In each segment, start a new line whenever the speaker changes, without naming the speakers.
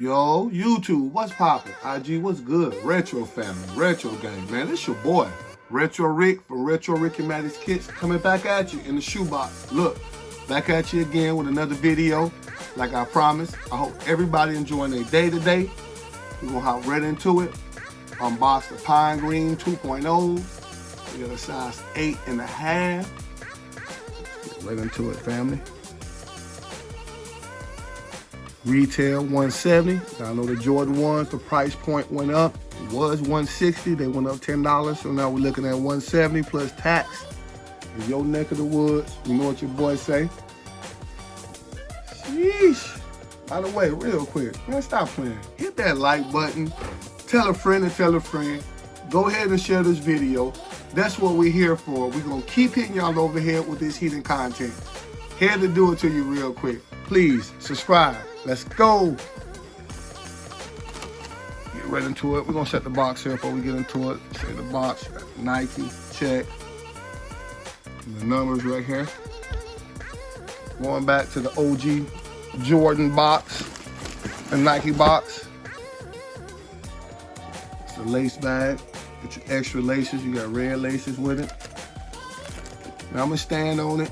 Yo, YouTube, what's poppin'? IG, what's good? Retro family, retro gang, man. This your boy, Retro Rick from Retro Rick and Maddie's Kits, coming back at you in the shoebox. Look, back at you again with another video. Like I promised, I hope everybody enjoying their day today. We're gonna hop right into it. Unbox the Pine Green 2.0. We got a size 8.5. Get right into it, family. Retail 170. I know the Jordan 1s, the price point went up. It was 160, they went up $10. So now we're looking at 170 plus tax. In your neck of the woods, you know what your boy say. Sheesh. By the way, real quick, man, stop playing. Hit that like button. Tell a friend and tell a friend. Go ahead and share this video. That's what we're here for. We're gonna keep hitting y'all over here with this hidden content. Here to do it to you real quick. Please subscribe. Let's go. Get right into it. We're gonna set the box here before we get into it. Set the box. Nike, check. And the numbers right here. Going back to the OG Jordan box, the Nike box. It's a lace bag. Get your extra laces. You got red laces with it. Now I'm gonna stand on it.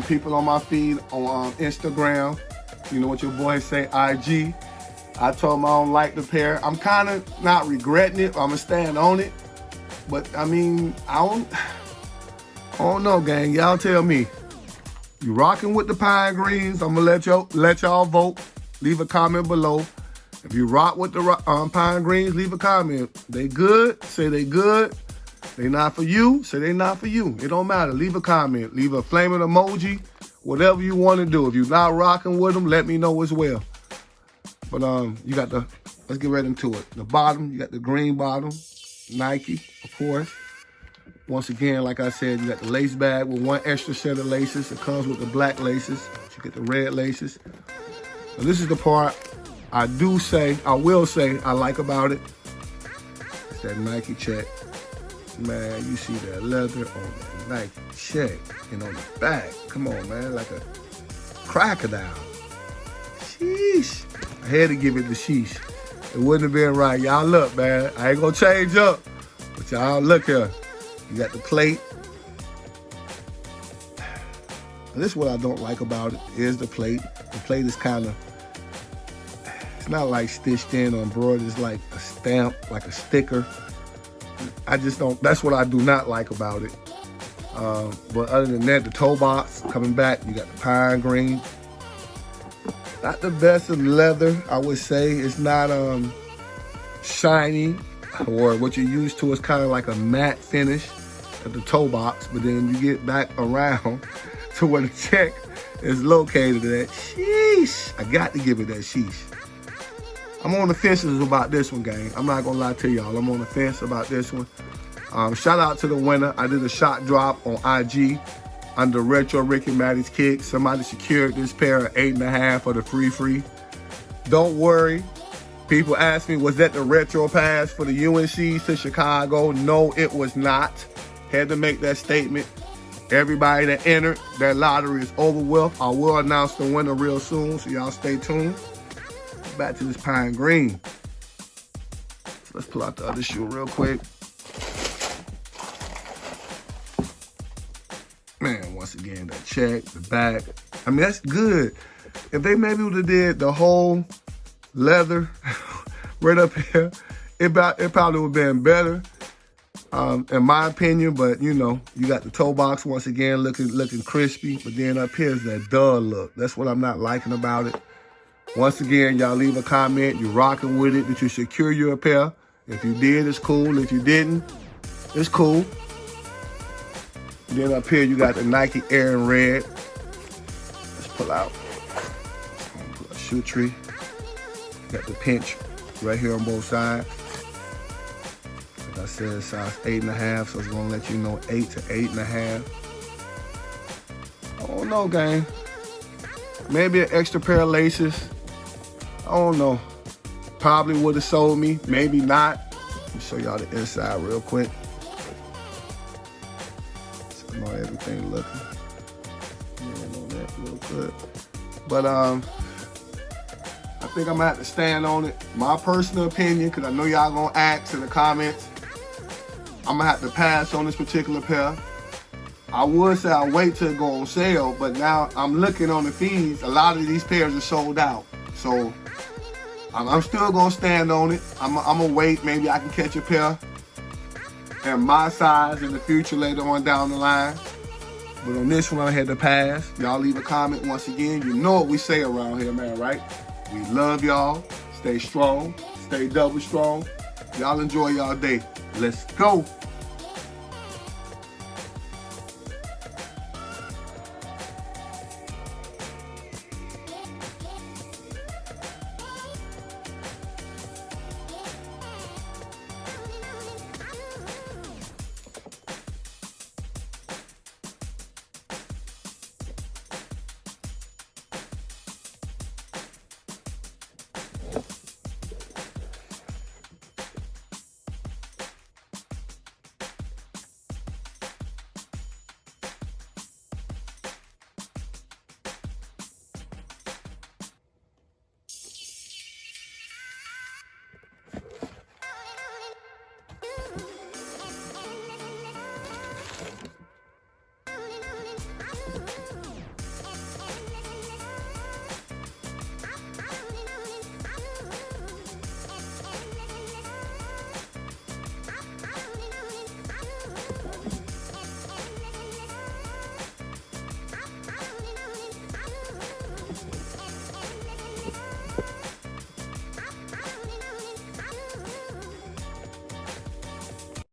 People on my feed on Instagram, you know what your boy say, IG. I told them I don't like the pair. I'm kind of not regretting it. I'm gonna stand on it. But I mean, I don't know, gang. Y'all tell me. You rocking with the Pine Greens? I'm gonna let y'all vote. Leave a comment below. If you rock with the Pine Greens, leave a comment. They good? Say they good. They not for you? Say they not for you. It don't matter. Leave a comment. Leave a flaming emoji. Whatever you want to do. If you're not rocking with them, let me know as well. But you got the, let's get right into it. The bottom, you got the green bottom. Nike, of course. Once again, like I said, you got the lace bag with one extra set of laces. It comes with the black laces. You get the red laces. Now, this is the part I will say I like about it. It's that Nike check. Man, you see that leather on the Nike check and on the back. Come on, man, like a crocodile. Sheesh. I had to give it the sheesh. It wouldn't have been right. Y'all look, man. I ain't gonna change up. But y'all look here. You got the plate. This is what I don't like about it, is the plate. The plate is kind of, it's not like stitched in or embroidered. It's like a stamp, like a sticker. I just don't, that's what I do not like about it. But other than that, the toe box coming back, you got the Pine Green. Not the best of leather, I would say. It's not shiny, or what you're used to is kind of like a matte finish at the toe box, but then you get back around to where the check is located at. Sheesh. I got to give it that sheesh. I'm on the fences about this one, gang. I'm not gonna lie to y'all. I'm on the fence about this one. Shout out to the winner. I did a shot drop on IG under Retro Rick and Maddie's Kicks. Somebody secured this pair of 8.5 for the free. Don't worry. People ask me, was that the retro pass for the UNC to Chicago? No, it was not. Had to make that statement. Everybody that entered, that lottery is over with. I will announce the winner real soon, so y'all stay tuned. Back to this Pine Green. Let's pull out the other shoe real quick. Man, once again, that check, the back. I mean, that's good. If they maybe would have did the whole leather right up here, it probably would have been better, in my opinion. But you know, you got the toe box once again looking crispy, but then up here is that dull look. That's what I'm not liking about it. Once again, y'all leave a comment. You're rocking with it. Did you secure your pair? If you did, it's cool. If you didn't, it's cool. Then up here, you got the Nike Air in red. Let's pull out. Pull a shoe tree. Got the pinch right here on both sides. Like I said, size 8.5, so it's gonna let you know 8 to 8.5. I don't know, gang. Maybe an extra pair of laces. I don't know. Probably would have sold me, maybe not. Let me show y'all the inside real quick. So I know everything looking. Yeah, I know that real good. But I think I'm gonna have to stand on it. My personal opinion, because I know y'all gonna ask in the comments. I'm gonna have to pass on this particular pair. I would say I'll wait till it go on sale, but now I'm looking on the feeds. A lot of these pairs are sold out. So I'm still gonna stand on it. I'm gonna wait. Maybe I can catch a pair in my size in the future later on down the line. But on this one, I had to pass. Y'all leave a comment once again. You know what we say around here, man, right? We love y'all. Stay strong. Stay double strong. Y'all enjoy y'all day. Let's go.